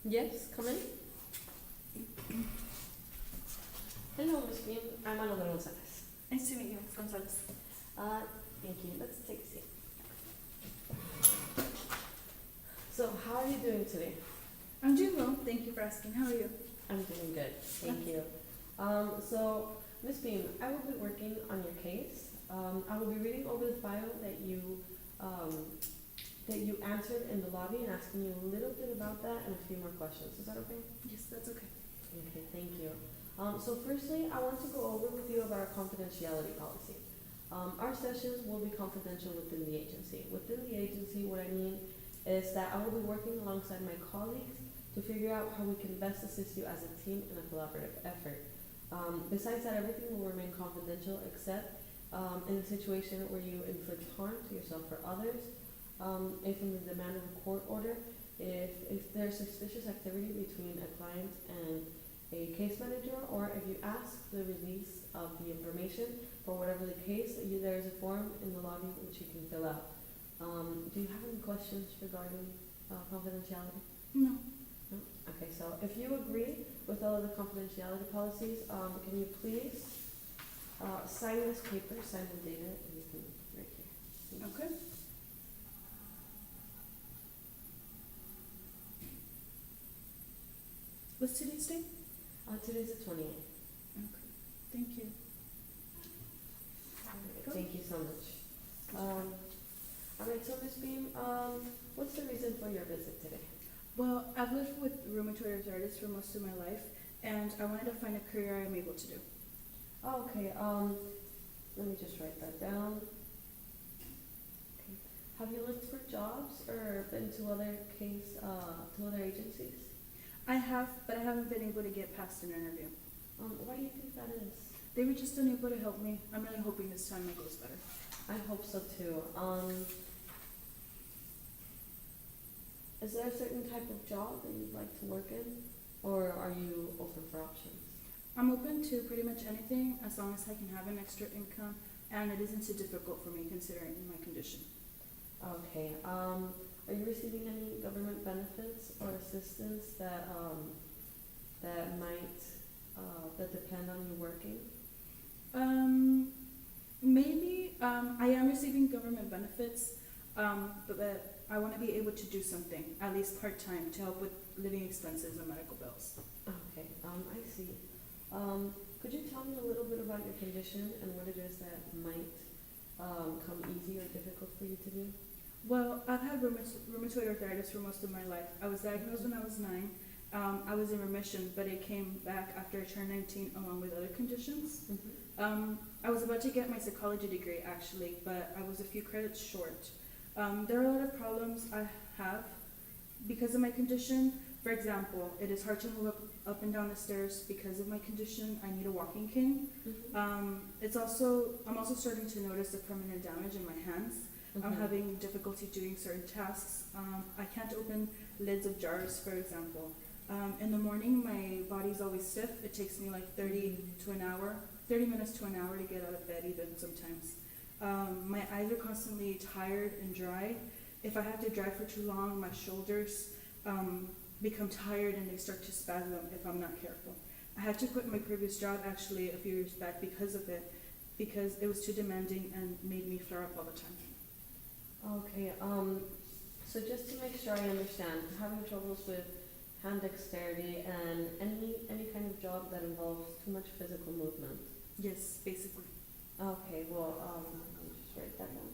Yes, come in. Hello, Miss Beam. I'm Ana Gonzalez. Nice to meet you, Ms. Gonzalez. Thank you. Let's take a seat. So, how are you doing today? I'm doing well. Thank you for asking. How are you? I'm doing good. Thank you. So, Miss Beam, I will be working on your case. I will be reading over the file that you answered in the lobby and asking you a little bit about that and a few more questions. Is that okay? Yes, that's okay. Okay, thank you. So firstly, I want to go over with you about our confidentiality policy. Our sessions will be confidential within the agency. Within the agency, what I mean is that I will be working alongside my colleagues to figure out how we can best assist you as a team in a collaborative effort. Besides that, everything will remain confidential except in a situation where you inflict harm to yourself or others, if in the demand of a court order, if there's suspicious activity between a client and a case manager, or if you ask the release of the information for whatever the case, there is a form in the lobby which you can fill out. Do you have any questions regarding confidentiality? No. No? Okay, so if you agree with all of the confidentiality policies, can you please sign this paper, sign and date it, and you can right here. Okay. What's today's date? Today's the 28th. Okay. Thank you. Go. Thank you so much. Alright, so Ms. Beam, what's the reason for your visit today? Well, I've lived with rheumatoid arthritis for most of my life, and I wanted to find a career I'm able to do. Oh, okay, let me just write that down. Okay. Have you looked for jobs or been to other agencies? I have, but I haven't been able to get past an interview. Why do you think that is? They were just unable to help me. I'm really hoping this time it goes better. I hope so too. Is there a certain type of job that you'd like to work in, or are you open for options? I'm open to pretty much anything as long as I can have an extra income and it isn't too difficult for me considering my condition. Okay. Are you receiving any government benefits or assistance that might that depend on you working? Maybe I am receiving government benefits, but I want to be able to do something, at least part-time, to help with living expenses and medical bills. Okay. I see. Could you tell me a little bit about your condition and what it is that might come easy or difficult for you to do? Well, I've had rheumatoid arthritis for most of my life. I was diagnosed when I was 9. I was in remission, but it came back after I turned 19 along with other conditions. Mm-hmm. I was about to get my psychology degree actually, but I was a few credits short. There are a lot of problems I have because of my condition. For example, it is hard to move up and down the stairs because of my condition. I need a walking cane. Mm-hmm. I'm also starting to notice the permanent damage in my hands. Mm-hmm. I'm having difficulty doing certain tasks. I can't open lids of jars, for example. In the morning, my body's always stiff. It takes me like 30 minutes to an hour to get out of bed even sometimes. My eyes are constantly tired and dry. If I have to drive for too long, my shoulders become tired and they start to spasm if I'm not careful. I had to quit my previous job actually a few years back because of it, because it was too demanding and made me flare up all the time. Okay. So just to make sure I understand, having troubles with hand dexterity and any kind of job that involves too much physical movement. Yes, basically. Okay. Well, let me just write that down.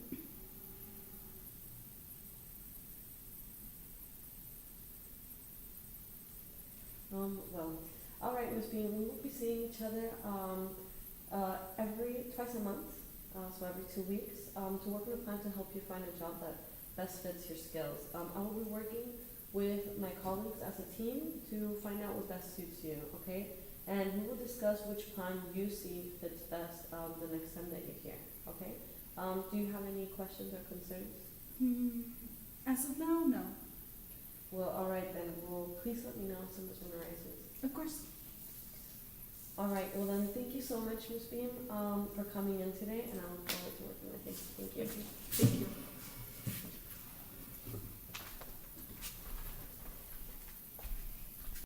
Well, all right, Ms. Bean, we will be seeing each other twice a month, so every 2 weeks, to work on a plan to help you find a job that best fits your skills. I will be working with my colleagues as a team to find out what best suits you, okay? And we will discuss which plan you see fits best the next time that you're here, okay? Do you have any questions or concerns? As of now, no. Well, all right then. Well, please let me know as soon as one arises. Of course. All right. Well then, thank you so much, Ms. Beam, for coming in today, and I look forward to